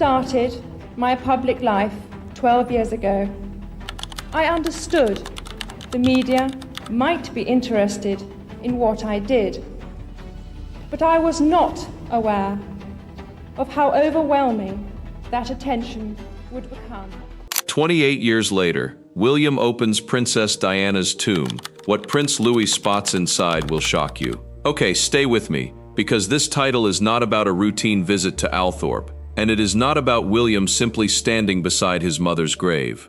started my public life 12 years ago, I understood the media might be interested in what I did, but I was not aware of how overwhelming that attention would become. 28 years later, William opens Princess Diana's tomb. What Prince Louis spots inside will shock you. Okay, stay with me, because this title is not about a routine visit to Althorp, and it is not about William simply standing beside his mother's grave.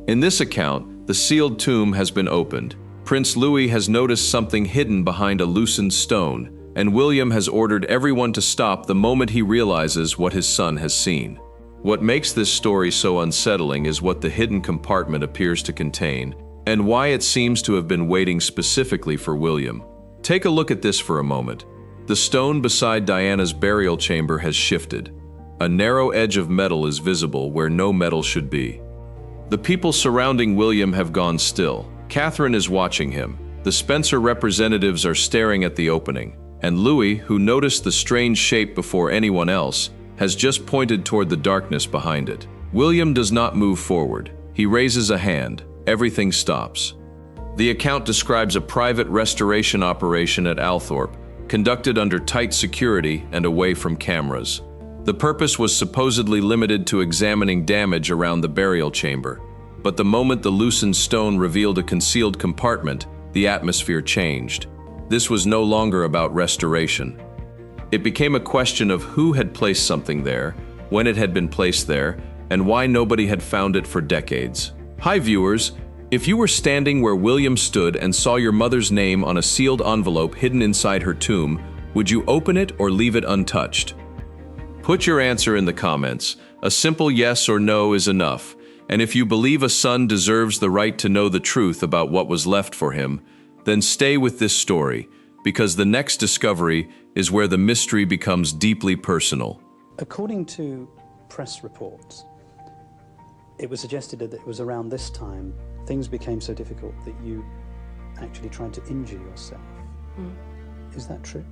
In this account, the sealed tomb has been opened. Prince Louis has noticed something hidden behind a loosened stone, and William has ordered everyone to stop the moment he realizes what his son has seen. What makes this story so unsettling is what the hidden compartment appears to contain, and why it seems to have been waiting specifically for William. Take a look at this for a moment. The stone beside Diana's burial chamber has shifted. A narrow edge of metal is visible where no metal should be. The people surrounding William have gone still. Catherine is watching him. The Spencer representatives are staring at the opening, and Louis, who noticed the strange shape before anyone else, has just pointed toward the darkness behind it. William does not move forward. He raises a hand. Everything stops. The account describes a private restoration operation at Althorp, conducted under tight security and away from cameras. The purpose was supposedly limited to examining damage around the burial chamber, but the moment the loosened stone revealed a concealed compartment, the atmosphere changed. This was no longer about restoration. It became a question of who had placed something there, when it had been placed there, and why nobody had found it for decades. Hi viewers, if you were standing where William stood and saw your mother's name on a sealed envelope hidden inside her tomb, would you open it or leave it untouched? Put your answer in the comments. A simple yes or no is enough, and if you believe a son deserves the right to know the truth about what was left for him, then stay with this story, because the next discovery is where the mystery becomes deeply personal. According to press reports, it was suggested that it was around this time things became so difficult that you actually tried to injure yourself. Is that true?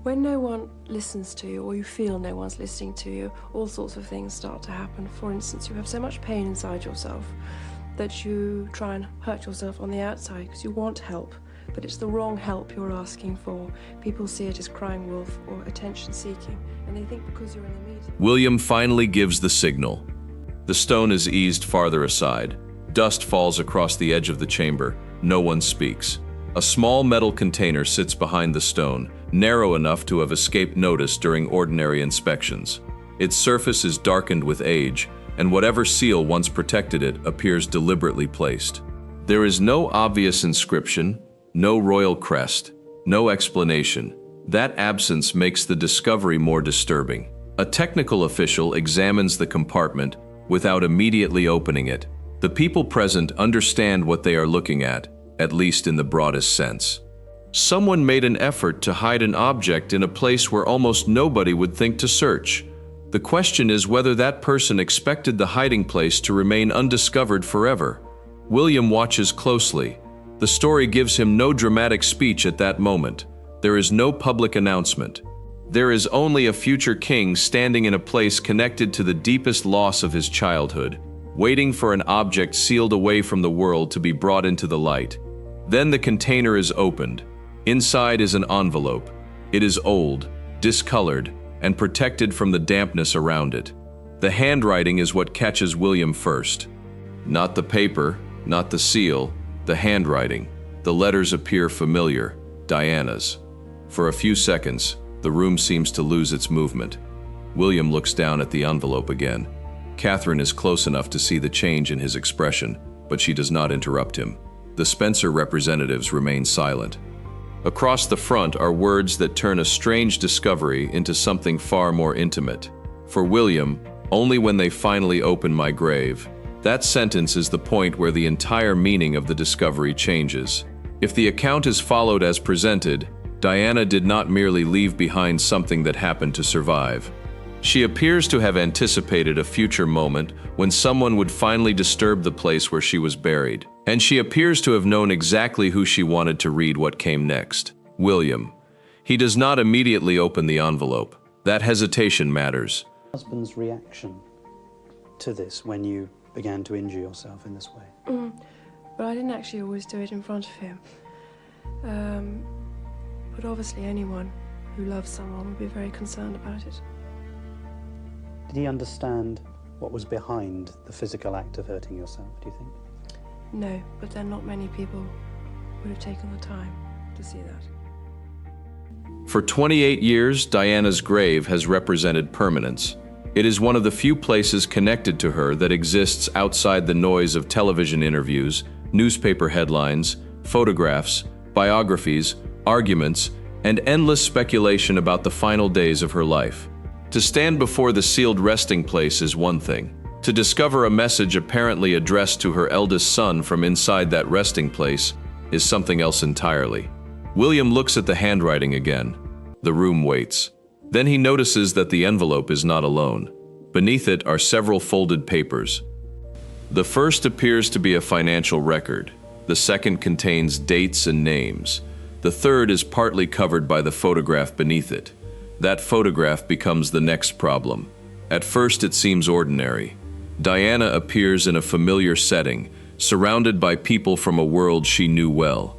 When no one listens to you, or you feel no one's listening to you, all sorts of things start to happen. For instance, you have so much pain inside yourself that you try and hurt yourself on the outside because you want help, but it's the wrong help you're asking for. People see it as crying wolf or attention seeking, and they think because you're in the media. William finally gives the signal. The stone is eased farther aside. Dust falls across the edge of the chamber. No one speaks. A small metal container sits behind the stone, narrow enough to have escaped notice during ordinary inspections. Its surface is darkened with age, and whatever seal once protected it appears deliberately placed. There is no obvious inscription, no royal crest, no explanation. That absence makes the discovery more disturbing. A technical official examines the compartment without immediately opening it. The people present understand what they are looking at least in the broadest sense. Someone made an effort to hide an object in a place where almost nobody would think to search. The question is whether that person expected the hiding place to remain undiscovered forever. William watches closely. The story gives him no dramatic speech at that moment. There is no public announcement. There is only a future king standing in a place connected to the deepest loss of his childhood, waiting for an object sealed away from the world to be brought into the light. Then the container is opened. Inside is an envelope. It is old, discolored, and protected from the dampness around it. The handwriting is what catches William first. Not the paper, not the seal, the handwriting. The letters appear familiar, Diana's. For a few seconds, the room seems to lose its movement. William looks down at the envelope again. Catherine is close enough to see the change in his expression, but she does not interrupt him. The Spencer representatives remain silent. Across the front are words that turn a strange discovery into something far more intimate. For William, only when they finally open my grave. That sentence is the point where the entire meaning of the discovery changes. If the account is followed as presented, Diana did not merely leave behind something that happened to survive. She appears to have anticipated a future moment when someone would finally disturb the place where she was buried. And she appears to have known exactly who she wanted to read what came next. William. He does not immediately open the envelope. That hesitation matters. Husband's reaction to this when you began to injure yourself in this way? But I didn't actually always do it in front of him. But obviously anyone who loves someone would be very concerned about it. Did he understand what was behind the physical act of hurting yourself, do you think? No, but then not many people would have taken the time to see that. For 28 years, Diana's grave has represented permanence. It is one of the few places connected to her that exists outside the noise of television interviews, newspaper headlines, photographs, biographies, arguments, and endless speculation about the final days of her life. To stand before the sealed resting place is one thing. To discover a message apparently addressed to her eldest son from inside that resting place is something else entirely. William looks at the handwriting again. The room waits. Then he notices that the envelope is not alone. Beneath it are several folded papers. The first appears to be a financial record. The second contains dates and names. The third is partly covered by the photograph beneath it. That photograph becomes the next problem. At first it seems ordinary. Diana appears in a familiar setting, surrounded by people from a world she knew well.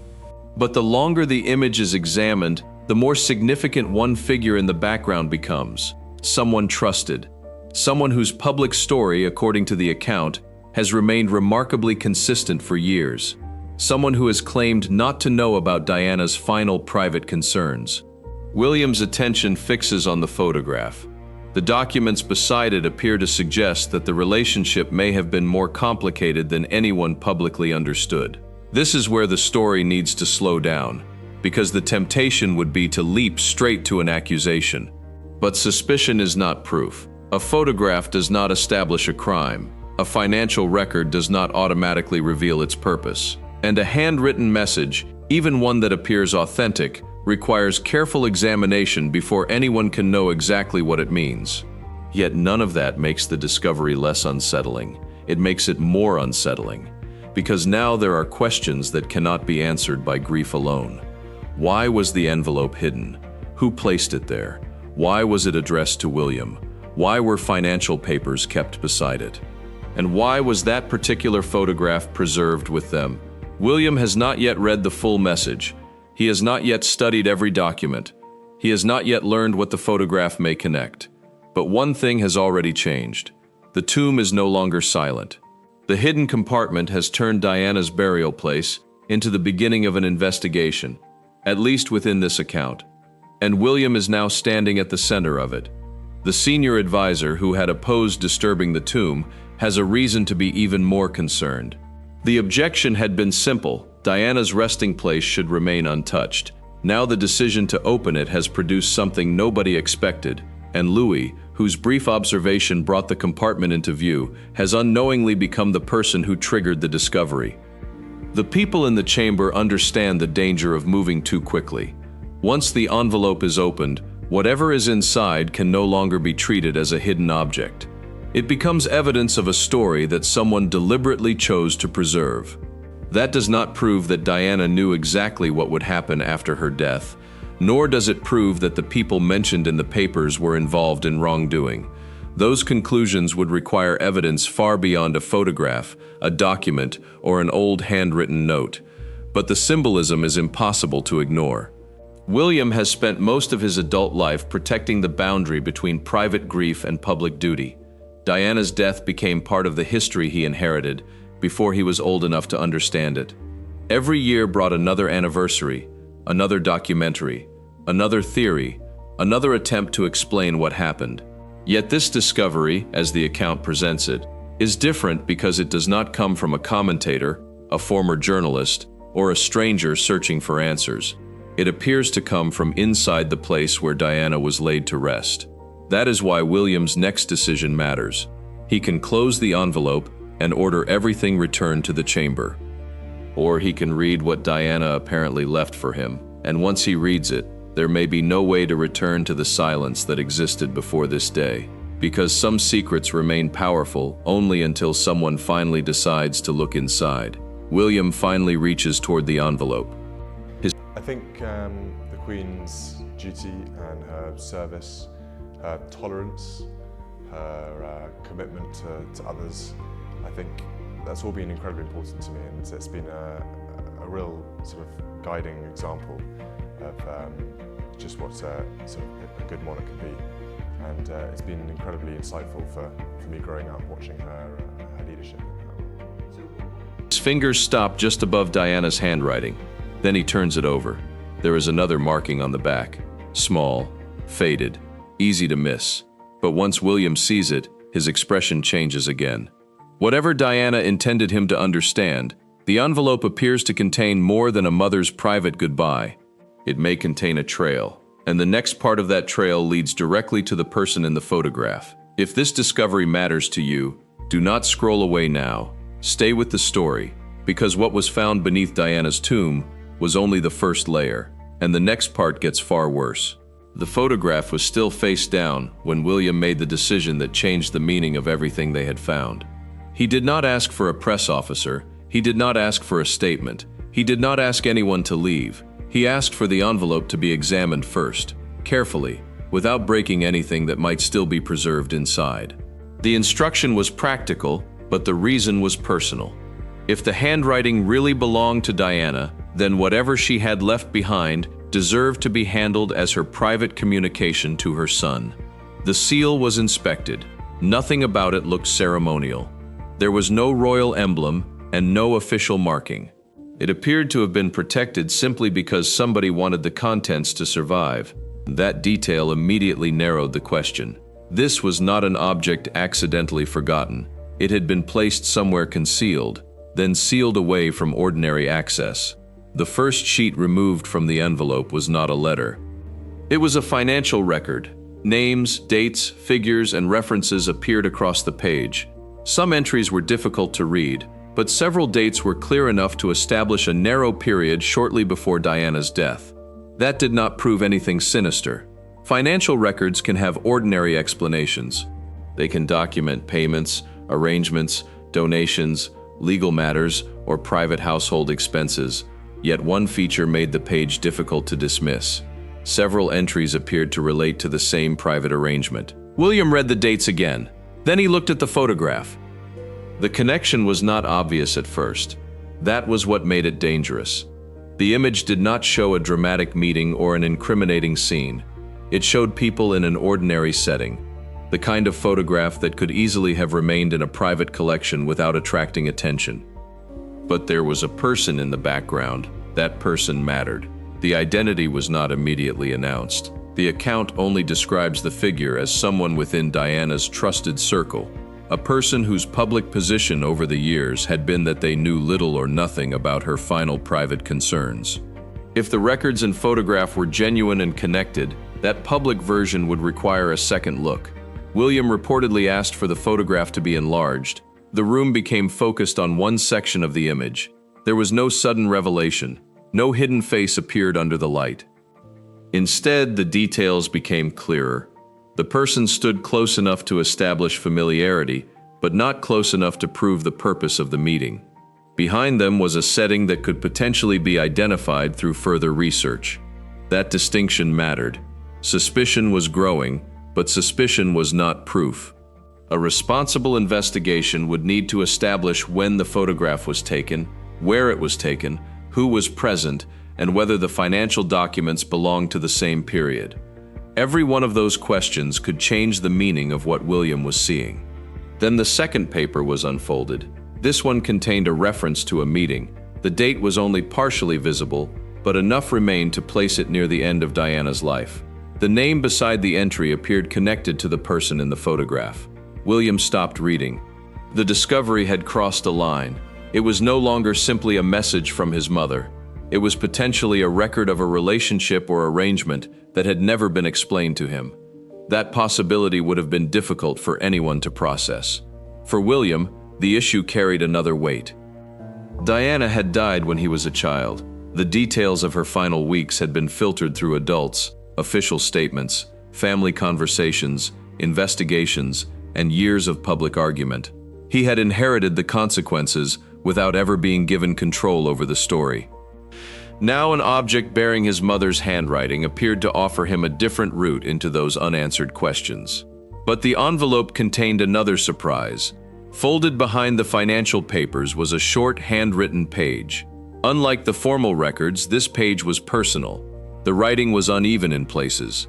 But the longer the image is examined, the more significant one figure in the background becomes. Someone trusted. Someone whose public story, according to the account, has remained remarkably consistent for years. Someone who has claimed not to know about Diana's final private concerns. William's attention fixes on the photograph. The documents beside it appear to suggest that the relationship may have been more complicated than anyone publicly understood. This is where the story needs to slow down, because the temptation would be to leap straight to an accusation. But suspicion is not proof. A photograph does not establish a crime. A financial record does not automatically reveal its purpose. And a handwritten message, even one that appears authentic, requires careful examination before anyone can know exactly what it means. Yet none of that makes the discovery less unsettling. It makes it more unsettling, because now there are questions that cannot be answered by grief alone. Why was the envelope hidden? Who placed it there? Why was it addressed to William? Why were financial papers kept beside it? And why was that particular photograph preserved with them? William has not yet read the full message. He has not yet studied every document. He has not yet learned what the photograph may connect. But one thing has already changed. The tomb is no longer silent. The hidden compartment has turned Diana's burial place into the beginning of an investigation, at least within this account. And William is now standing at the center of it. The senior advisor who had opposed disturbing the tomb has a reason to be even more concerned. The objection had been simple. Diana's resting place should remain untouched. Now the decision to open it has produced something nobody expected, and Louis, whose brief observation brought the compartment into view, has unknowingly become the person who triggered the discovery. The people in the chamber understand the danger of moving too quickly. Once the envelope is opened, whatever is inside can no longer be treated as a hidden object. It becomes evidence of a story that someone deliberately chose to preserve. That does not prove that Diana knew exactly what would happen after her death, nor does it prove that the people mentioned in the papers were involved in wrongdoing. Those conclusions would require evidence far beyond a photograph, a document, or an old handwritten note. But the symbolism is impossible to ignore. William has spent most of his adult life protecting the boundary between private grief and public duty. Diana's death became part of the history he inherited before he was old enough to understand it. Every year brought another anniversary, another documentary, another theory, another attempt to explain what happened. Yet this discovery, as the account presents it, is different because it does not come from a commentator, a former journalist, or a stranger searching for answers. It appears to come from inside the place where Diana was laid to rest. That is why William's next decision matters. He can close the envelope and order everything returned to the chamber. Or he can read what Diana apparently left for him, and once he reads it, there may be no way to return to the silence that existed before this day, because some secrets remain powerful only until someone finally decides to look inside. William finally reaches toward the envelope. I think the Queen's duty and her service, her tolerance, her commitment to others. I think that's all been incredibly important to me, and it's been a real sort of guiding example of just what sort of a good monarch can be. And it's been incredibly insightful for me growing up, watching her leadership. His fingers stop just above Diana's handwriting. Then he turns it over. There is another marking on the back. Small, faded, easy to miss. But once William sees it, his expression changes again. Whatever Diana intended him to understand, the envelope appears to contain more than a mother's private goodbye. It may contain a trail, and the next part of that trail leads directly to the person in the photograph. If this discovery matters to you, do not scroll away now. Stay with the story, because what was found beneath Diana's tomb was only the first layer, and the next part gets far worse. The photograph was still face down when William made the decision that changed the meaning of everything they had found. He did not ask for a press officer, he did not ask for a statement, he did not ask anyone to leave. He asked for the envelope to be examined first, carefully, without breaking anything that might still be preserved inside. The instruction was practical, but the reason was personal. If the handwriting really belonged to Diana, then whatever she had left behind deserved to be handled as her private communication to her son. The seal was inspected. Nothing about it looked ceremonial. There was no royal emblem and no official marking. It appeared to have been protected simply because somebody wanted the contents to survive. That detail immediately narrowed the question. This was not an object accidentally forgotten. It had been placed somewhere concealed, then sealed away from ordinary access. The first sheet removed from the envelope was not a letter. It was a financial record. Names, dates, figures, and references appeared across the page. Some entries were difficult to read, but several dates were clear enough to establish a narrow period shortly before Diana's death. That did not prove anything sinister. Financial records can have ordinary explanations. They can document payments, arrangements, donations, legal matters, or private household expenses. Yet one feature made the page difficult to dismiss. Several entries appeared to relate to the same private arrangement. William read the dates again. Then he looked at the photograph. The connection was not obvious at first. That was what made it dangerous. The image did not show a dramatic meeting or an incriminating scene. It showed people in an ordinary setting, the kind of photograph that could easily have remained in a private collection without attracting attention. But there was a person in the background. That person mattered. The identity was not immediately announced. The account only describes the figure as someone within Diana's trusted circle, a person whose public position over the years had been that they knew little or nothing about her final private concerns. If the records and photograph were genuine and connected, that public version would require a second look. William reportedly asked for the photograph to be enlarged. The room became focused on one section of the image. There was no sudden revelation. No hidden face appeared under the light. Instead, the details became clearer. The person stood close enough to establish familiarity, but not close enough to prove the purpose of the meeting. Behind them was a setting that could potentially be identified through further research. That distinction mattered. Suspicion was growing, but suspicion was not proof. A responsible investigation would need to establish when the photograph was taken, where it was taken, who was present, and whether the financial documents belonged to the same period. Every one of those questions could change the meaning of what William was seeing. Then the second paper was unfolded. This one contained a reference to a meeting. The date was only partially visible, but enough remained to place it near the end of Diana's life. The name beside the entry appeared connected to the person in the photograph. William stopped reading. The discovery had crossed a line. It was no longer simply a message from his mother. It was potentially a record of a relationship or arrangement that had never been explained to him. That possibility would have been difficult for anyone to process. For William, the issue carried another weight. Diana had died when he was a child. The details of her final weeks had been filtered through adults, official statements, family conversations, investigations, and years of public argument. He had inherited the consequences without ever being given control over the story. Now an object bearing his mother's handwriting appeared to offer him a different route into those unanswered questions. But the envelope contained another surprise. Folded behind the financial papers was a short handwritten page. Unlike the formal records, this page was personal. The writing was uneven in places.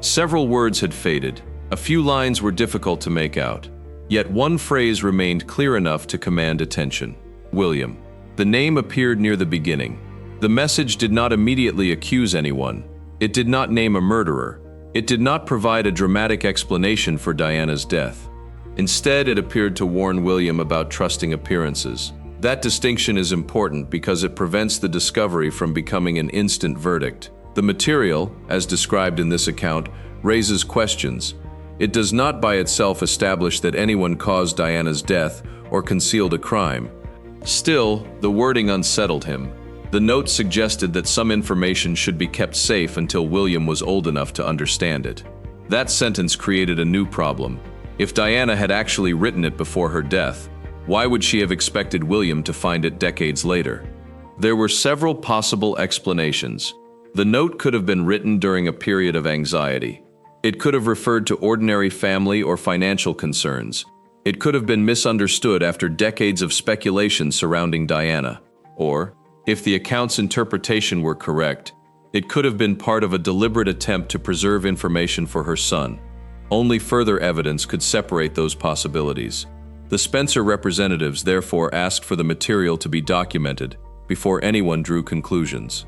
Several words had faded. A few lines were difficult to make out. Yet one phrase remained clear enough to command attention. William. The name appeared near the beginning. The message did not immediately accuse anyone. It did not name a murderer. It did not provide a dramatic explanation for Diana's death. Instead, it appeared to warn William about trusting appearances. That distinction is important because it prevents the discovery from becoming an instant verdict. The material, as described in this account, raises questions. It does not by itself establish that anyone caused Diana's death or concealed a crime. Still, the wording unsettled him. The note suggested that some information should be kept safe until William was old enough to understand it. That sentence created a new problem. If Diana had actually written it before her death, why would she have expected William to find it decades later? There were several possible explanations. The note could have been written during a period of anxiety. It could have referred to ordinary family or financial concerns. It could have been misunderstood after decades of speculation surrounding Diana. Or, if the account's interpretation were correct, it could have been part of a deliberate attempt to preserve information for her son. Only further evidence could separate those possibilities. The Spencer representatives therefore asked for the material to be documented before anyone drew conclusions.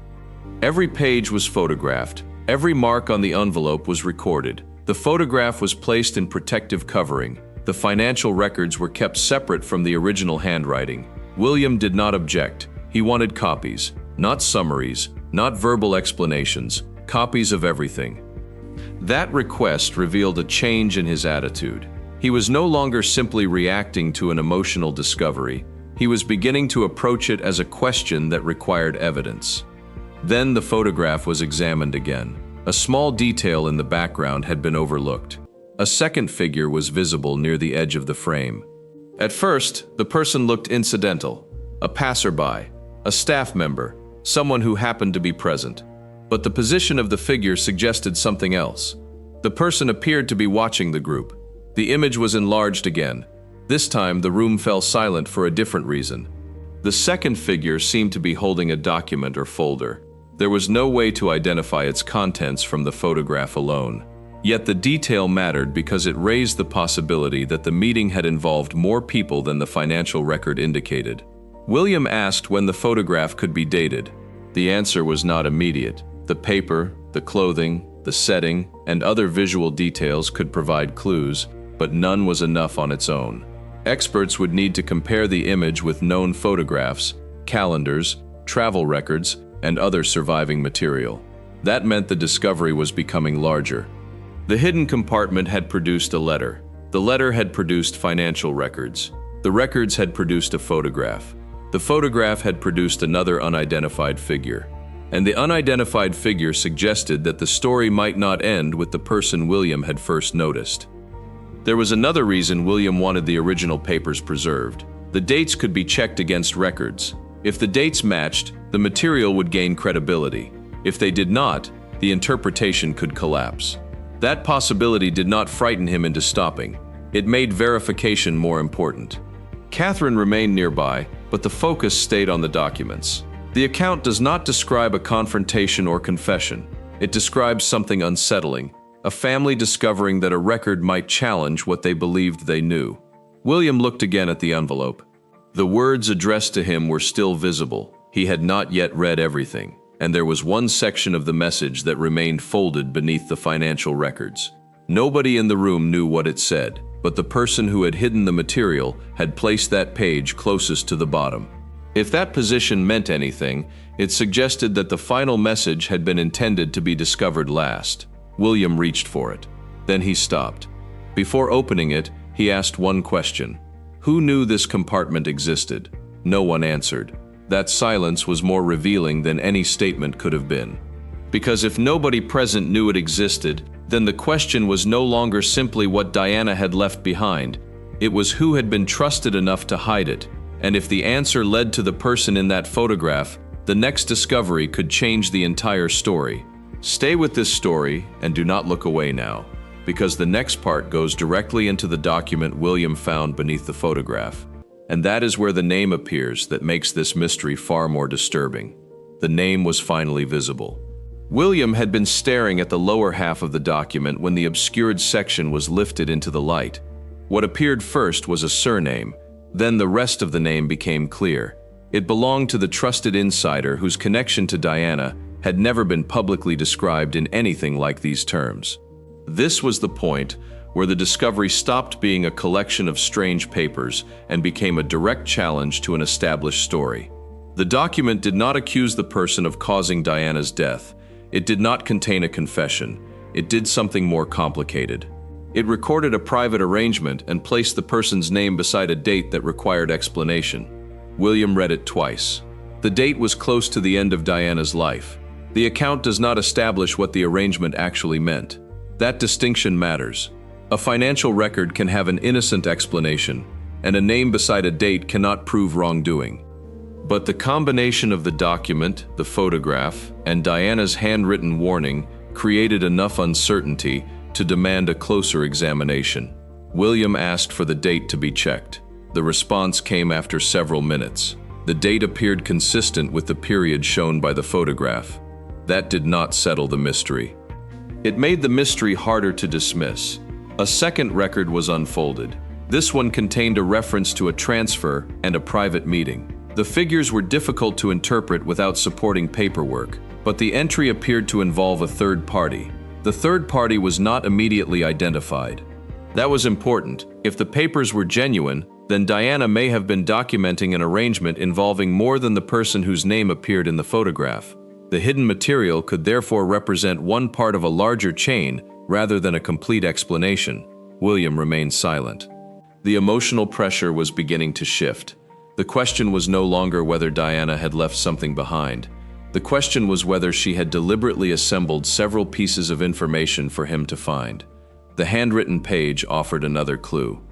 Every page was photographed. Every mark on the envelope was recorded. The photograph was placed in protective covering. The financial records were kept separate from the original handwriting. William did not object. He wanted copies, not summaries, not verbal explanations, copies of everything. That request revealed a change in his attitude. He was no longer simply reacting to an emotional discovery. He was beginning to approach it as a question that required evidence. Then the photograph was examined again. A small detail in the background had been overlooked. A second figure was visible near the edge of the frame. At first, the person looked incidental, a passerby, a staff member, someone who happened to be present. But the position of the figure suggested something else. The person appeared to be watching the group. The image was enlarged again. This time, the room fell silent for a different reason. The second figure seemed to be holding a document or folder. There was no way to identify its contents from the photograph alone. Yet the detail mattered because it raised the possibility that the meeting had involved more people than the financial record indicated. William asked when the photograph could be dated. The answer was not immediate. The paper, the clothing, the setting, and other visual details could provide clues, but none was enough on its own. Experts would need to compare the image with known photographs, calendars, travel records, and other surviving material. That meant the discovery was becoming larger. The hidden compartment had produced a letter. The letter had produced financial records. The records had produced a photograph. The photograph had produced another unidentified figure. And the unidentified figure suggested that the story might not end with the person William had first noticed. There was another reason William wanted the original papers preserved. The dates could be checked against records. If the dates matched, the material would gain credibility. If they did not, the interpretation could collapse. That possibility did not frighten him into stopping. It made verification more important. Catherine remained nearby, but the focus stayed on the documents. The account does not describe a confrontation or confession. It describes something unsettling, a family discovering that a record might challenge what they believed they knew. William looked again at the envelope. The words addressed to him were still visible. He had not yet read everything, and there was one section of the message that remained folded beneath the financial records. Nobody in the room knew what it said, but the person who had hidden the material had placed that page closest to the bottom. If that position meant anything, it suggested that the final message had been intended to be discovered last. William reached for it. Then he stopped. Before opening it, he asked one question. Who knew this compartment existed? No one answered. That silence was more revealing than any statement could have been. Because if nobody present knew it existed, then the question was no longer simply what Diana had left behind. It was who had been trusted enough to hide it. And if the answer led to the person in that photograph, the next discovery could change the entire story. Stay with this story and do not look away now, because the next part goes directly into the document William found beneath the photograph. And that is where the name appears that makes this mystery far more disturbing. The name was finally visible. William had been staring at the lower half of the document when the obscured section was lifted into the light. What appeared first was a surname, then the rest of the name became clear. It belonged to the trusted insider whose connection to Diana had never been publicly described in anything like these terms. This was the point where the discovery stopped being a collection of strange papers and became a direct challenge to an established story. The document did not accuse the person of causing Diana's death. It did not contain a confession. It did something more complicated. It recorded a private arrangement and placed the person's name beside a date that required explanation. William read it twice. The date was close to the end of Diana's life. The account does not establish what the arrangement actually meant. That distinction matters. A financial record can have an innocent explanation, and a name beside a date cannot prove wrongdoing. But the combination of the document, the photograph, and Diana's handwritten warning created enough uncertainty to demand a closer examination. William asked for the date to be checked. The response came after several minutes. The date appeared consistent with the period shown by the photograph. That did not settle the mystery. It made the mystery harder to dismiss. A second record was unfolded. This one contained a reference to a transfer and a private meeting. The figures were difficult to interpret without supporting paperwork, but the entry appeared to involve a third party. The third party was not immediately identified. That was important. If the papers were genuine, then Diana may have been documenting an arrangement involving more than the person whose name appeared in the photograph. The hidden material could therefore represent one part of a larger chain rather than a complete explanation. William remained silent. The emotional pressure was beginning to shift. The question was no longer whether Diana had left something behind. The question was whether she had deliberately assembled several pieces of information for him to find. The handwritten page offered another clue.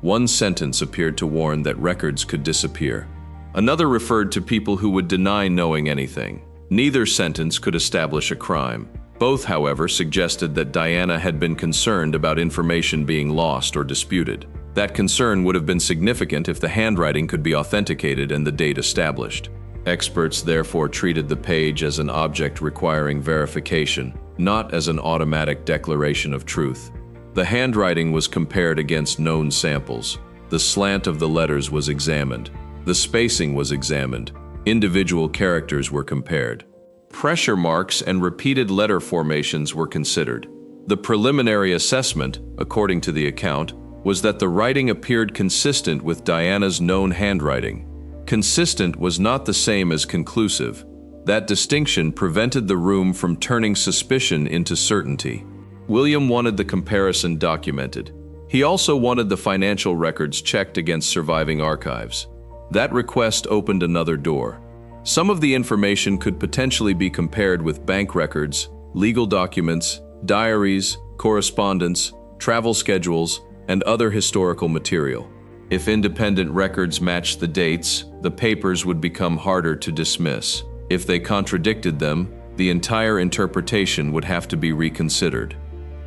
One sentence appeared to warn that records could disappear. Another referred to people who would deny knowing anything. Neither sentence could establish a crime. Both, however, suggested that Diana had been concerned about information being lost or disputed. That concern would have been significant if the handwriting could be authenticated and the date established. Experts therefore treated the page as an object requiring verification, not as an automatic declaration of truth. The handwriting was compared against known samples. The slant of the letters was examined. The spacing was examined. Individual characters were compared. Pressure marks and repeated letter formations were considered. The preliminary assessment, according to the account, was that the writing appeared consistent with Diana's known handwriting. Consistent was not the same as conclusive. That distinction prevented the room from turning suspicion into certainty. William wanted the comparison documented. He also wanted the financial records checked against surviving archives. That request opened another door. Some of the information could potentially be compared with bank records, legal documents, diaries, correspondence, travel schedules, and other historical material. If independent records matched the dates, the papers would become harder to dismiss. If they contradicted them, the entire interpretation would have to be reconsidered.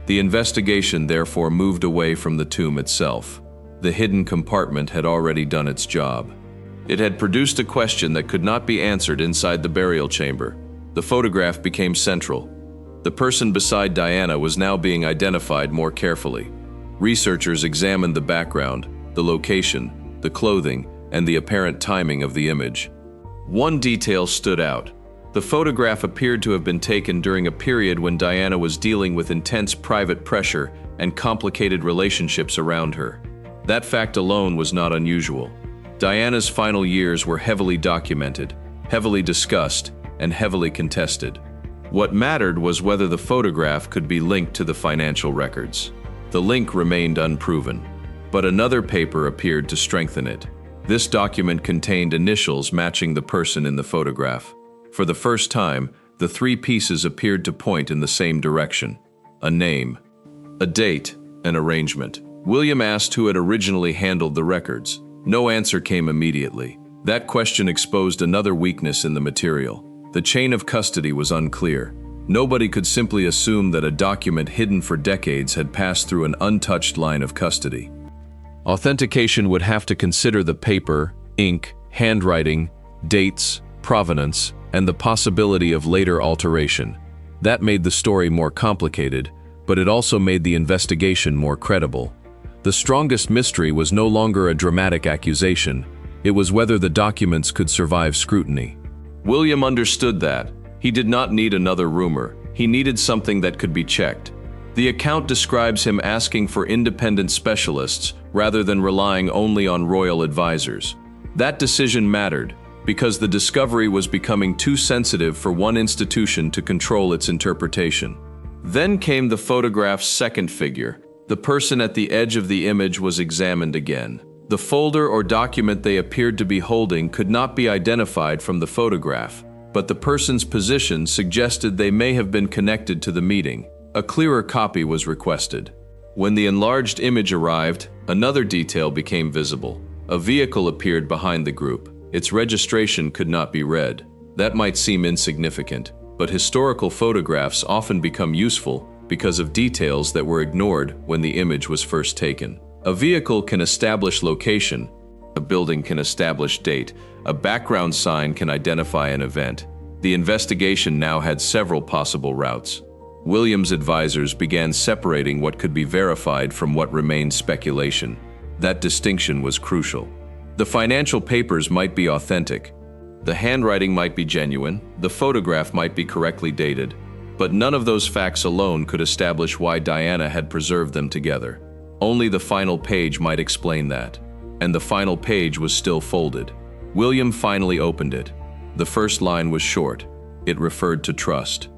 The investigation therefore moved away from the tomb itself. The hidden compartment had already done its job. It had produced a question that could not be answered inside the burial chamber. The photograph became central. The person beside Diana was now being identified more carefully. Researchers examined the background, the location, the clothing, and the apparent timing of the image. One detail stood out. The photograph appeared to have been taken during a period when Diana was dealing with intense private pressure and complicated relationships around her. That fact alone was not unusual. Diana's final years were heavily documented, heavily discussed, and heavily contested. What mattered was whether the photograph could be linked to the financial records. The link remained unproven, but another paper appeared to strengthen it. This document contained initials matching the person in the photograph. For the first time, the three pieces appeared to point in the same direction: a name, a date, an arrangement. William asked who had originally handled the records. No answer came immediately. That question exposed another weakness in the material. The chain of custody was unclear. Nobody could simply assume that a document hidden for decades had passed through an untouched line of custody. Authentication would have to consider the paper, ink, handwriting, dates, provenance, and the possibility of later alteration. That made the story more complicated, but it also made the investigation more credible. The strongest mystery was no longer a dramatic accusation. It was whether the documents could survive scrutiny. William understood that. He did not need another rumor. He needed something that could be checked. The account describes him asking for independent specialists rather than relying only on royal advisors. That decision mattered because the discovery was becoming too sensitive for one institution to control its interpretation. Then came the photograph's second figure. The person at the edge of the image was examined again. The folder or document they appeared to be holding could not be identified from the photograph, but the person's position suggested they may have been connected to the meeting. A clearer copy was requested. When the enlarged image arrived, another detail became visible. A vehicle appeared behind the group. Its registration could not be read. That might seem insignificant, but historical photographs often become useful because of details that were ignored when the image was first taken. A vehicle can establish location, a building can establish date, a background sign can identify an event. The investigation now had several possible routes. William's advisors began separating what could be verified from what remained speculation. That distinction was crucial. The financial papers might be authentic, the handwriting might be genuine, the photograph might be correctly dated, but none of those facts alone could establish why Diana had preserved them together. Only the final page might explain that, and the final page was still folded. William finally opened it. The first line was short. It referred to trust.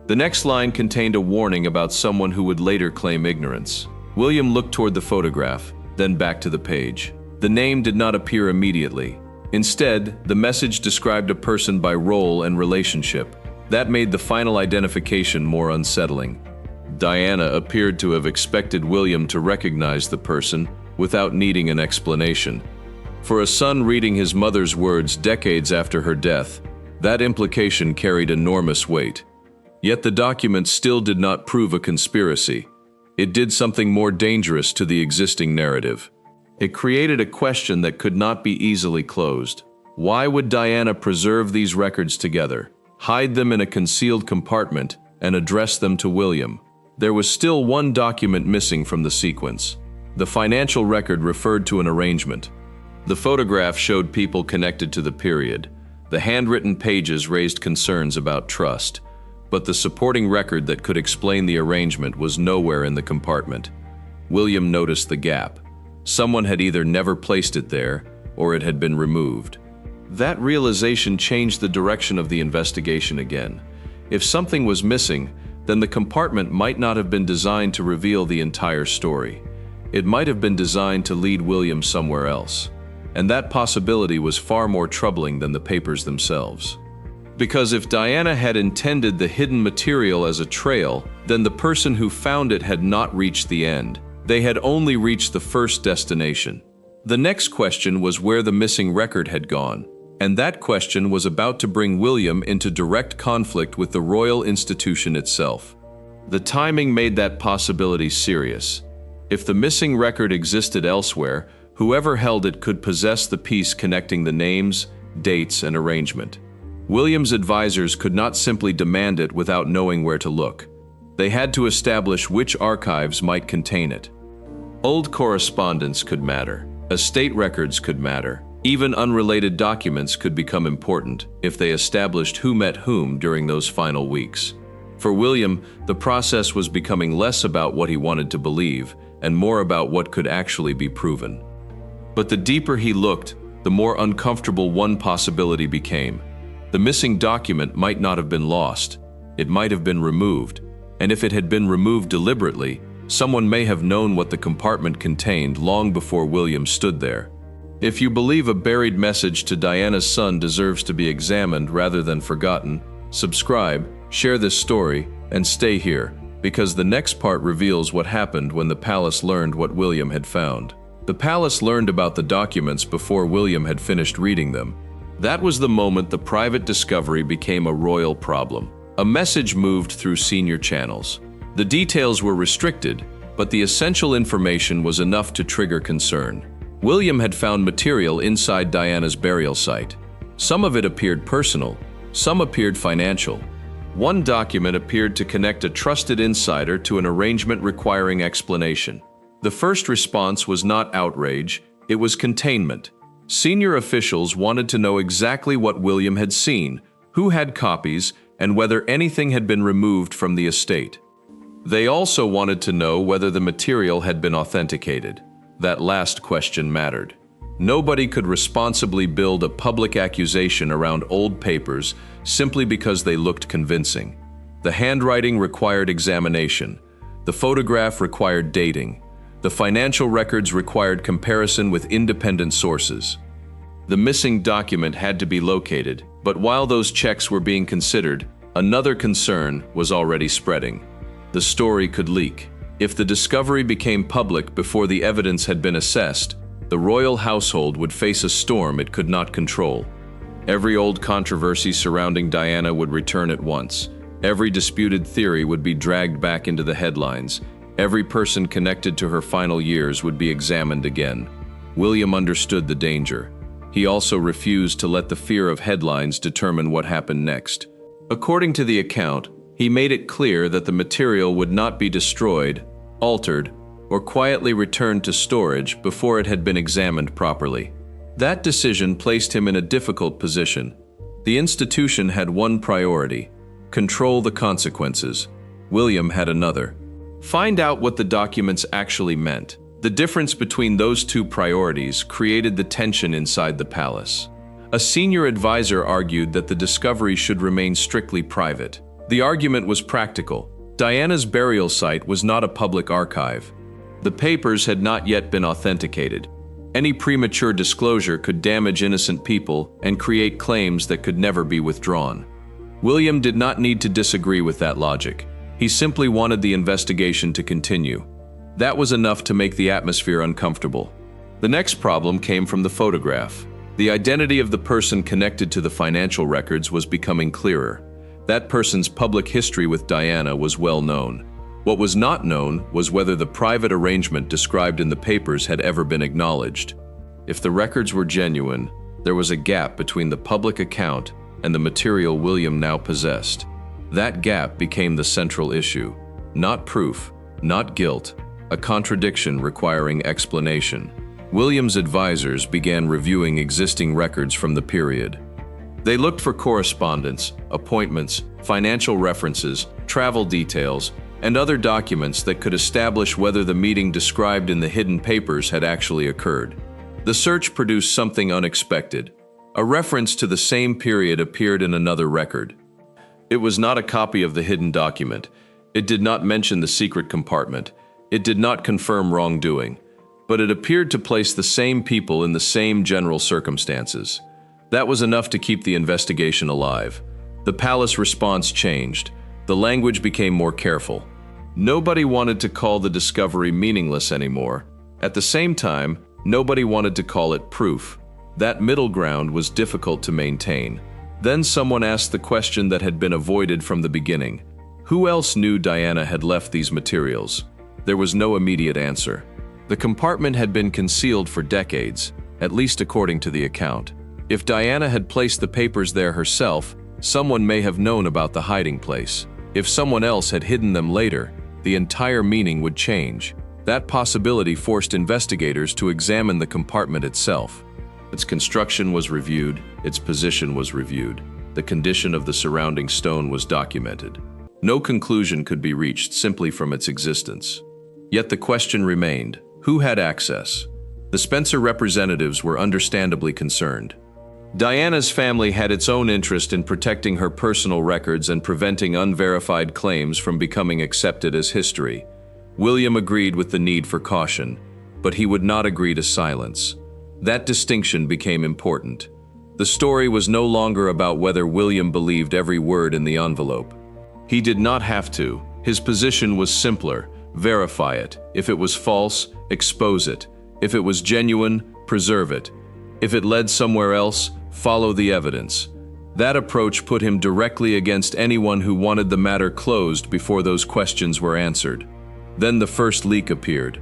The next line contained a warning about someone who would later claim ignorance. William looked toward the photograph, then back to the page. The name did not appear immediately. Instead, the message described a person by role and relationship. That made the final identification more unsettling. Diana appeared to have expected William to recognize the person without needing an explanation. For a son reading his mother's words decades after her death, that implication carried enormous weight. Yet the document still did not prove a conspiracy. It did something more dangerous to the existing narrative. It created a question that could not be easily closed. Why would Diana preserve these records together, hide them in a concealed compartment, and address them to William? There was still one document missing from the sequence. The financial record referred to an arrangement. The photograph showed people connected to the period. The handwritten pages raised concerns about trust, but the supporting record that could explain the arrangement was nowhere in the compartment. William noticed the gap. Someone had either never placed it there, or it had been removed. That realization changed the direction of the investigation again. If something was missing, then the compartment might not have been designed to reveal the entire story. It might have been designed to lead William somewhere else. And that possibility was far more troubling than the papers themselves. Because if Diana had intended the hidden material as a trail, then the person who found it had not reached the end. They had only reached the first destination. The next question was where the missing record had gone, and that question was about to bring William into direct conflict with the royal institution itself. The timing made that possibility serious. If the missing record existed elsewhere, whoever held it could possess the piece connecting the names, dates, and arrangement. William's advisors could not simply demand it without knowing where to look. They had to establish which archives might contain it. Old correspondence could matter. Estate records could matter. Even unrelated documents could become important if they established who met whom during those final weeks. For William, the process was becoming less about what he wanted to believe and more about what could actually be proven. But the deeper he looked, the more uncomfortable one possibility became. The missing document might not have been lost. It might have been removed. And if it had been removed deliberately, someone may have known what the compartment contained long before William stood there. If you believe a buried message to Diana's son deserves to be examined rather than forgotten, subscribe, share this story, and stay here, because the next part reveals what happened when the palace learned what William had found. The palace learned about the documents before William had finished reading them. That was the moment the private discovery became a royal problem. A message moved through senior channels. The details were restricted, but the essential information was enough to trigger concern. William had found material inside Diana's burial site. Some of it appeared personal, some appeared financial. One document appeared to connect a trusted insider to an arrangement requiring explanation. The first response was not outrage, it was containment. Senior officials wanted to know exactly what William had seen, who had copies, and whether anything had been removed from the estate. They also wanted to know whether the material had been authenticated. That last question mattered. Nobody could responsibly build a public accusation around old papers simply because they looked convincing. The handwriting required examination. The photograph required dating. The financial records required comparison with independent sources. The missing document had to be located, but while those checks were being considered, another concern was already spreading. The story could leak. If the discovery became public before the evidence had been assessed, the royal household would face a storm it could not control. Every old controversy surrounding Diana would return at once. Every disputed theory would be dragged back into the headlines. Every person connected to her final years would be examined again. William understood the danger. He also refused to let the fear of headlines determine what happened next. According to the account, he made it clear that the material would not be destroyed, altered, or quietly returned to storage before it had been examined properly. That decision placed him in a difficult position. The institution had one priority: control the consequences. William had another: find out what the documents actually meant. The difference between those two priorities created the tension inside the palace. A senior advisor argued that the discovery should remain strictly private. The argument was practical. Diana's burial site was not a public archive. The papers had not yet been authenticated. Any premature disclosure could damage innocent people and create claims that could never be withdrawn. William did not need to disagree with that logic. He simply wanted the investigation to continue. That was enough to make the atmosphere uncomfortable. The next problem came from the photograph. The identity of the person connected to the financial records was becoming clearer. That person's public history with Diana was well known. What was not known was whether the private arrangement described in the papers had ever been acknowledged. If the records were genuine, there was a gap between the public account and the material William now possessed. That gap became the central issue. Not proof, not guilt, a contradiction requiring explanation. William's advisors began reviewing existing records from the period. They looked for correspondence, appointments, financial references, travel details, and other documents that could establish whether the meeting described in the hidden papers had actually occurred. The search produced something unexpected. A reference to the same period appeared in another record. It was not a copy of the hidden document. It did not mention the secret compartment. It did not confirm wrongdoing. But it appeared to place the same people in the same general circumstances. That was enough to keep the investigation alive. The palace response changed. The language became more careful. Nobody wanted to call the discovery meaningless anymore. At the same time, nobody wanted to call it proof. That middle ground was difficult to maintain. Then someone asked the question that had been avoided from the beginning. Who else knew Diana had left these materials? There was no immediate answer. The compartment had been concealed for decades, at least according to the account. If Diana had placed the papers there herself, someone may have known about the hiding place. If someone else had hidden them later, the entire meaning would change. That possibility forced investigators to examine the compartment itself. Its construction was reviewed, its position was reviewed. The condition of the surrounding stone was documented. No conclusion could be reached simply from its existence. Yet the question remained: who had access? The Spencer representatives were understandably concerned. Diana's family had its own interest in protecting her personal records and preventing unverified claims from becoming accepted as history. William agreed with the need for caution, but he would not agree to silence. That distinction became important. The story was no longer about whether William believed every word in the envelope. He did not have to. His position was simpler: verify it. If it was false, expose it. If it was genuine, preserve it. If it led somewhere else, follow the evidence. That approach put him directly against anyone who wanted the matter closed before those questions were answered. Then the first leak appeared.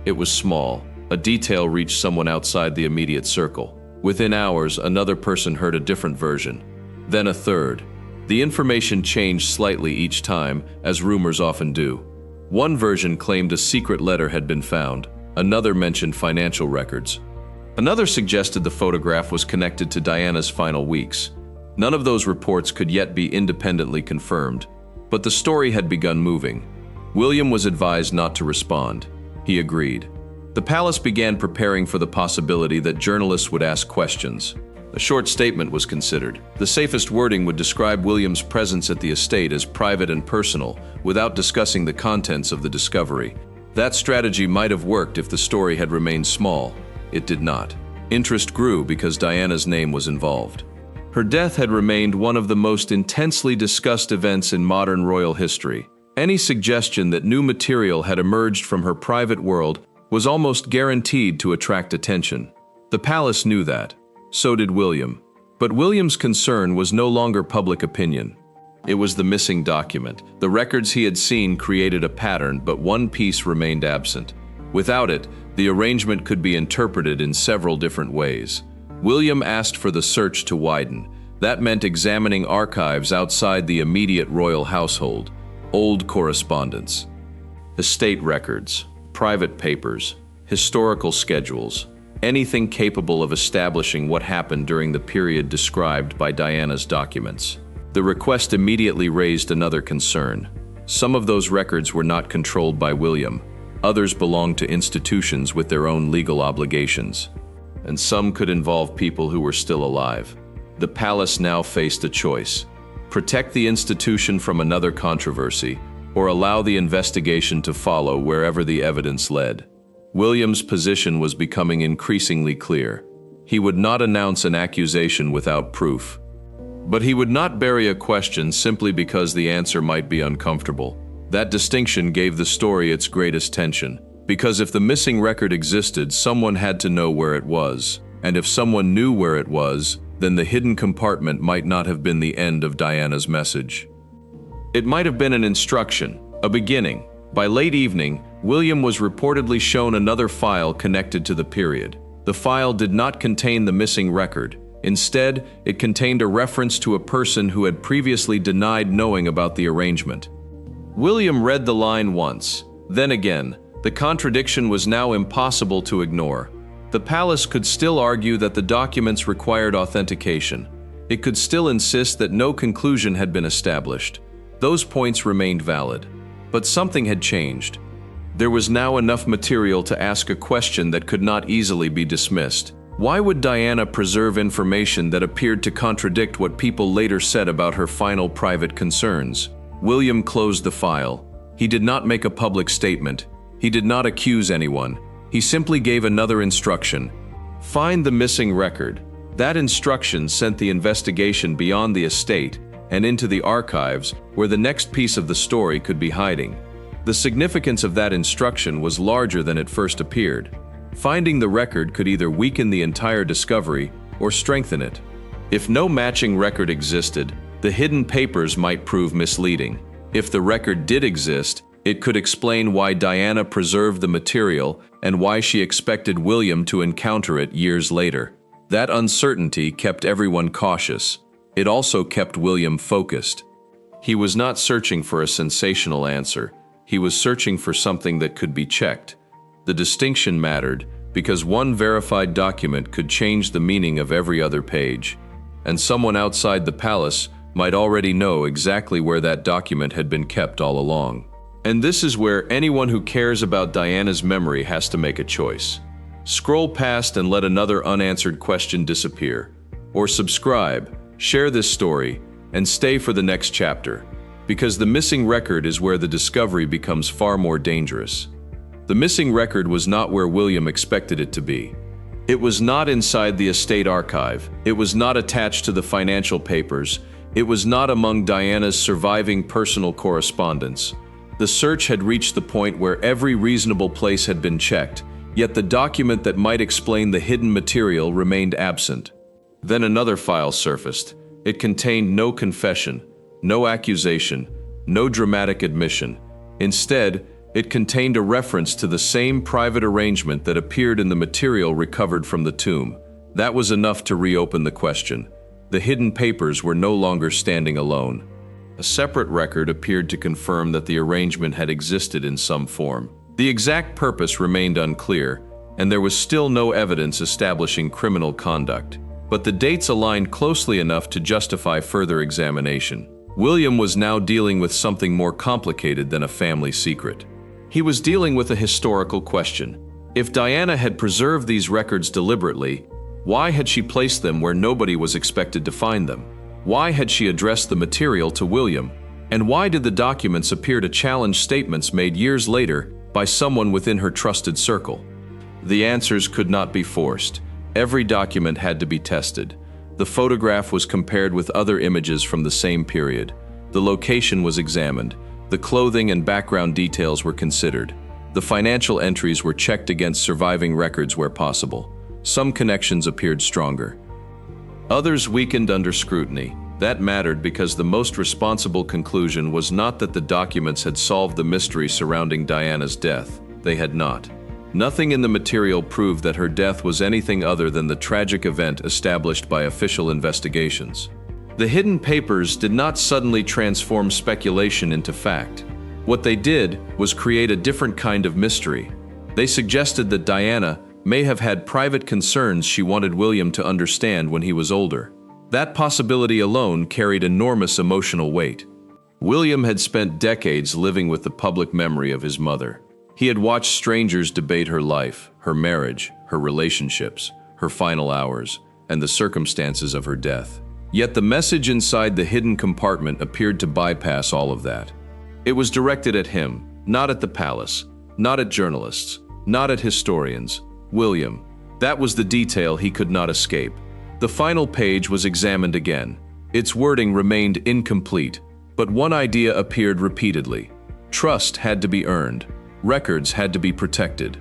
It was small. A detail reached someone outside the immediate circle. Within hours, another person heard a different version. Then a third. The information changed slightly each time, as rumors often do. One version claimed a secret letter had been found. Another mentioned financial records. Another suggested the photograph was connected to Diana's final weeks. None of those reports could yet be independently confirmed, but the story had begun moving. William was advised not to respond. He agreed. The palace began preparing for the possibility that journalists would ask questions. A short statement was considered. The safest wording would describe William's presence at the estate as private and personal, without discussing the contents of the discovery. That strategy might have worked if the story had remained small. It did not. Interest grew because Diana's name was involved. Her death had remained one of the most intensely discussed events in modern royal history. Any suggestion that new material had emerged from her private world was almost guaranteed to attract attention. The palace knew that. So did William. But William's concern was no longer public opinion. It was the missing document. The records he had seen created a pattern, but one piece remained absent. Without it, the arrangement could be interpreted in several different ways. William asked for the search to widen. That meant examining archives outside the immediate royal household, old correspondence, estate records, private papers, historical schedules, anything capable of establishing what happened during the period described by Diana's documents. The request immediately raised another concern. Some of those records were not controlled by William. Others belonged to institutions with their own legal obligations. And some could involve people who were still alive. The palace now faced a choice: protect the institution from another controversy, or allow the investigation to follow wherever the evidence led. William's position was becoming increasingly clear. He would not announce an accusation without proof. But he would not bury a question simply because the answer might be uncomfortable. That distinction gave the story its greatest tension, because if the missing record existed, someone had to know where it was. And if someone knew where it was, then the hidden compartment might not have been the end of Diana's message. It might have been an instruction, a beginning. By late evening, William was reportedly shown another file connected to the period. The file did not contain the missing record. Instead, it contained a reference to a person who had previously denied knowing about the arrangement. William read the line once, then again. The contradiction was now impossible to ignore. The palace could still argue that the documents required authentication. It could still insist that no conclusion had been established. Those points remained valid. But something had changed. There was now enough material to ask a question that could not easily be dismissed. Why would Diana preserve information that appeared to contradict what people later said about her final private concerns? William closed the file. He did not make a public statement. He did not accuse anyone. He simply gave another instruction: find the missing record. That instruction sent the investigation beyond the estate and into the archives, where the next piece of the story could be hiding. The significance of that instruction was larger than it first appeared. Finding the record could either weaken the entire discovery or strengthen it. If no matching record existed, the hidden papers might prove misleading. If the record did exist, it could explain why Diana preserved the material and why she expected William to encounter it years later. That uncertainty kept everyone cautious. It also kept William focused. He was not searching for a sensational answer. He was searching for something that could be checked. The distinction mattered because one verified document could change the meaning of every other page, and someone outside the palace might already know exactly where that document had been kept all along. And this is where anyone who cares about Diana's memory has to make a choice. Scroll past and let another unanswered question disappear. Or subscribe, share this story, and stay for the next chapter. Because the missing record is where the discovery becomes far more dangerous. The missing record was not where William expected it to be. It was not inside the estate archive. It was not attached to the financial papers. It was not among Diana's surviving personal correspondence. The search had reached the point where every reasonable place had been checked, yet the document that might explain the hidden material remained absent. Then another file surfaced. It contained no confession, no accusation, no dramatic admission. Instead, it contained a reference to the same private arrangement that appeared in the material recovered from the tomb. That was enough to reopen the question. The hidden papers were no longer standing alone. A separate record appeared to confirm that the arrangement had existed in some form. The exact purpose remained unclear, and there was still no evidence establishing criminal conduct. But the dates aligned closely enough to justify further examination. William was now dealing with something more complicated than a family secret. He was dealing with a historical question. If Diana had preserved these records deliberately, why had she placed them where nobody was expected to find them? Why had she addressed the material to William? And why did the documents appear to challenge statements made years later by someone within her trusted circle? The answers could not be forced. Every document had to be tested. The photograph was compared with other images from the same period. The location was examined. The clothing and background details were considered. The financial entries were checked against surviving records where possible. Some connections appeared stronger. Others weakened under scrutiny. That mattered because the most responsible conclusion was not that the documents had solved the mystery surrounding Diana's death. They had not. Nothing in the material proved that her death was anything other than the tragic event established by official investigations. The hidden papers did not suddenly transform speculation into fact. What they did was create a different kind of mystery. They suggested that Diana may have had private concerns she wanted William to understand when he was older. That possibility alone carried enormous emotional weight. William had spent decades living with the public memory of his mother. He had watched strangers debate her life, her marriage, her relationships, her final hours, and the circumstances of her death. Yet the message inside the hidden compartment appeared to bypass all of that. It was directed at him, not at the palace, not at journalists, not at historians. William. That was the detail he could not escape. The final page was examined again. Its wording remained incomplete, but one idea appeared repeatedly. Trust had to be earned. Records had to be protected.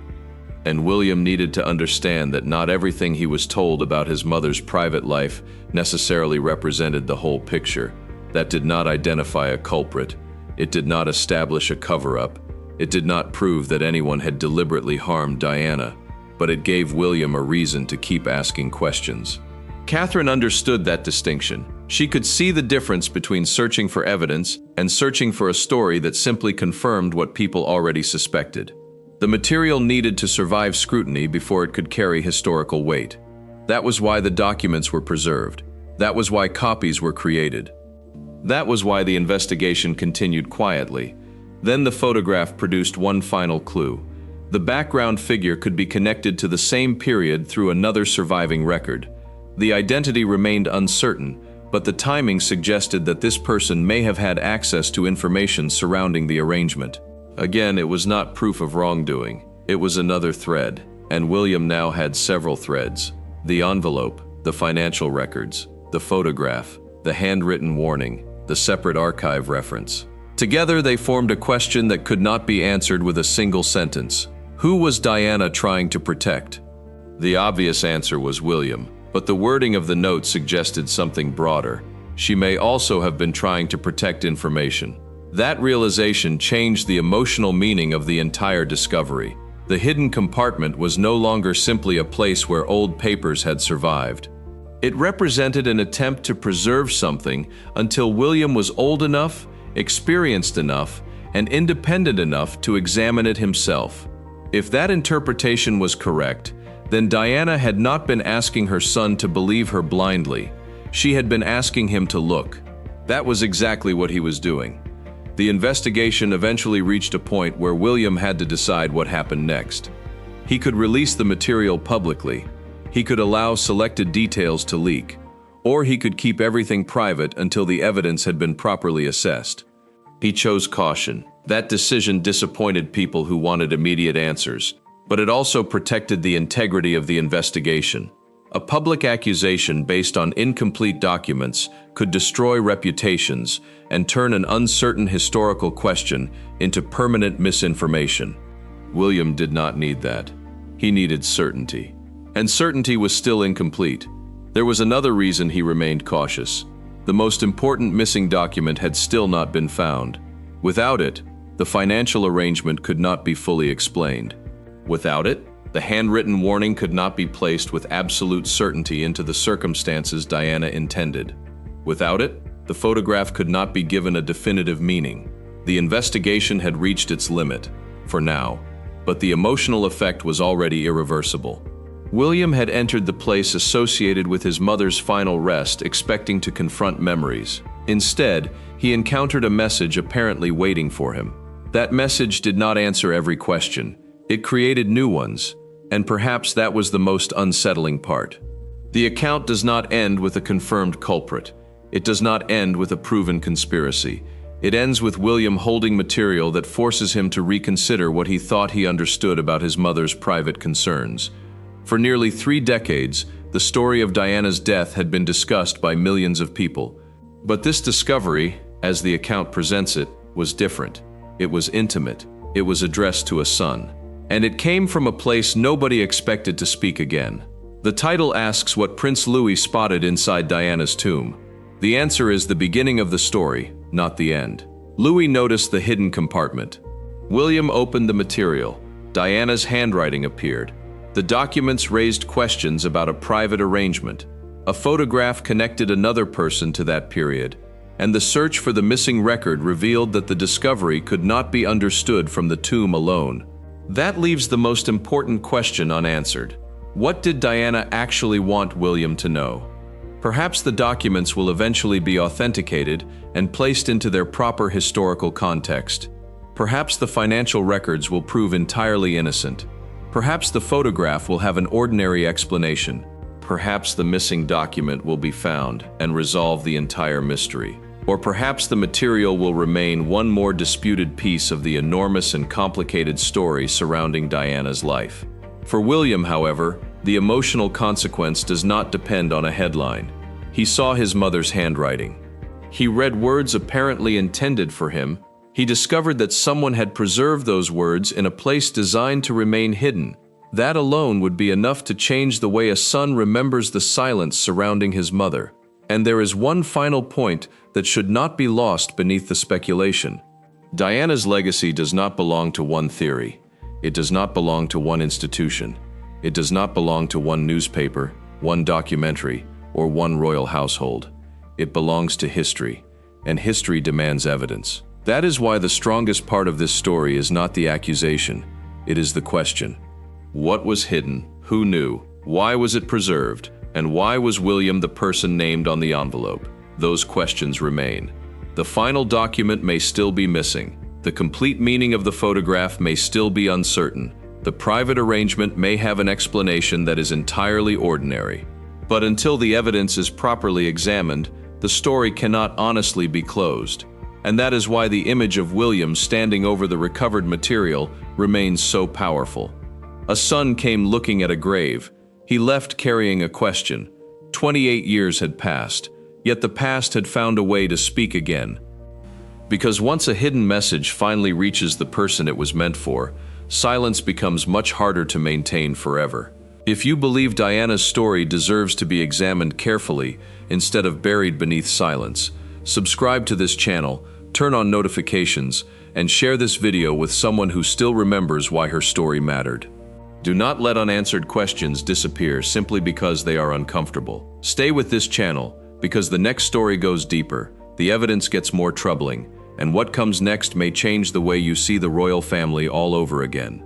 And William needed to understand that not everything he was told about his mother's private life necessarily represented the whole picture. That did not identify a culprit. It did not establish a cover-up. It did not prove that anyone had deliberately harmed Diana, but it gave William a reason to keep asking questions. Catherine understood that distinction. She could see the difference between searching for evidence and searching for a story that simply confirmed what people already suspected. The material needed to survive scrutiny before it could carry historical weight. That was why the documents were preserved. That was why copies were created. That was why the investigation continued quietly. Then the photograph produced one final clue. The background figure could be connected to the same period through another surviving record. The identity remained uncertain, but the timing suggested that this person may have had access to information surrounding the arrangement. Again, it was not proof of wrongdoing. It was another thread, and William now had several threads. The envelope, the financial records, the photograph, the handwritten warning, the separate archive reference. Together, they formed a question that could not be answered with a single sentence. Who was Diana trying to protect? The obvious answer was William, but the wording of the note suggested something broader. She may also have been trying to protect information. That realization changed the emotional meaning of the entire discovery. The hidden compartment was no longer simply a place where old papers had survived. It represented an attempt to preserve something until William was old enough, experienced enough, and independent enough to examine it himself. If that interpretation was correct, then Diana had not been asking her son to believe her blindly. She had been asking him to look. That was exactly what he was doing. The investigation eventually reached a point where William had to decide what happened next. He could release the material publicly. He could allow selected details to leak. Or he could keep everything private until the evidence had been properly assessed. He chose caution. That decision disappointed people who wanted immediate answers, but it also protected the integrity of the investigation. A public accusation based on incomplete documents could destroy reputations and turn an uncertain historical question into permanent misinformation. William did not need that. He needed certainty. And certainty was still incomplete. There was another reason he remained cautious. the most important missing document had still not been found. Without it, the financial arrangement could not be fully explained. Without it, the handwritten warning could not be placed with absolute certainty into the circumstances Diana intended. Without it, the photograph could not be given a definitive meaning. The investigation had reached its limit, for now, but the emotional effect was already irreversible. William had entered the place associated with his mother's final rest expecting to confront memories. Instead, he encountered a message apparently waiting for him. That message did not answer every question. It created new ones, and perhaps that was the most unsettling part. The account does not end with a confirmed culprit. It does not end with a proven conspiracy. It ends with William holding material that forces him to reconsider what he thought he understood about his mother's private concerns. For nearly 3 decades, the story of Diana's death had been discussed by millions of people. But this discovery, as the account presents it, was different. It was intimate. It was addressed to a son. And it came from a place nobody expected to speak again. The title asks what Prince Louis spotted inside Diana's tomb. The answer is the beginning of the story, not the end. Louis noticed the hidden compartment. William opened the material. Diana's handwriting appeared. The documents raised questions about a private arrangement. A photograph connected another person to that period, and the search for the missing record revealed that the discovery could not be understood from the tomb alone. That leaves the most important question unanswered. What did Diana actually want William to know? Perhaps the documents will eventually be authenticated and placed into their proper historical context. Perhaps the financial records will prove entirely innocent. Perhaps the photograph will have an ordinary explanation. Perhaps the missing document will be found and resolve the entire mystery. Or perhaps the material will remain one more disputed piece of the enormous and complicated story surrounding Diana's life. For William, however, the emotional consequence does not depend on a headline. He saw his mother's handwriting. He read words apparently intended for him. He discovered that someone had preserved those words in a place designed to remain hidden. That alone would be enough to change the way a son remembers the silence surrounding his mother. And there is one final point that should not be lost beneath the speculation. Diana's legacy does not belong to one theory. It does not belong to one institution. It does not belong to one newspaper, one documentary, or one royal household. It belongs to history, and history demands evidence. That is why the strongest part of this story is not the accusation, it is the question. What was hidden? Who knew? Why was it preserved? And why was William the person named on the envelope? Those questions remain. The final document may still be missing. The complete meaning of the photograph may still be uncertain. The private arrangement may have an explanation that is entirely ordinary. But until the evidence is properly examined, the story cannot honestly be closed. And that is why the image of William standing over the recovered material remains so powerful. A son came looking at a grave. He left carrying a question. 28 years had passed, yet the past had found a way to speak again. Because once a hidden message finally reaches the person it was meant for, silence becomes much harder to maintain forever. If you believe Diana's story deserves to be examined carefully instead of buried beneath silence, subscribe to this channel, turn on notifications, and share this video with someone who still remembers why her story mattered. Do not let unanswered questions disappear simply because they are uncomfortable. Stay with this channel, because the next story goes deeper, the evidence gets more troubling, and what comes next may change the way you see the royal family all over again.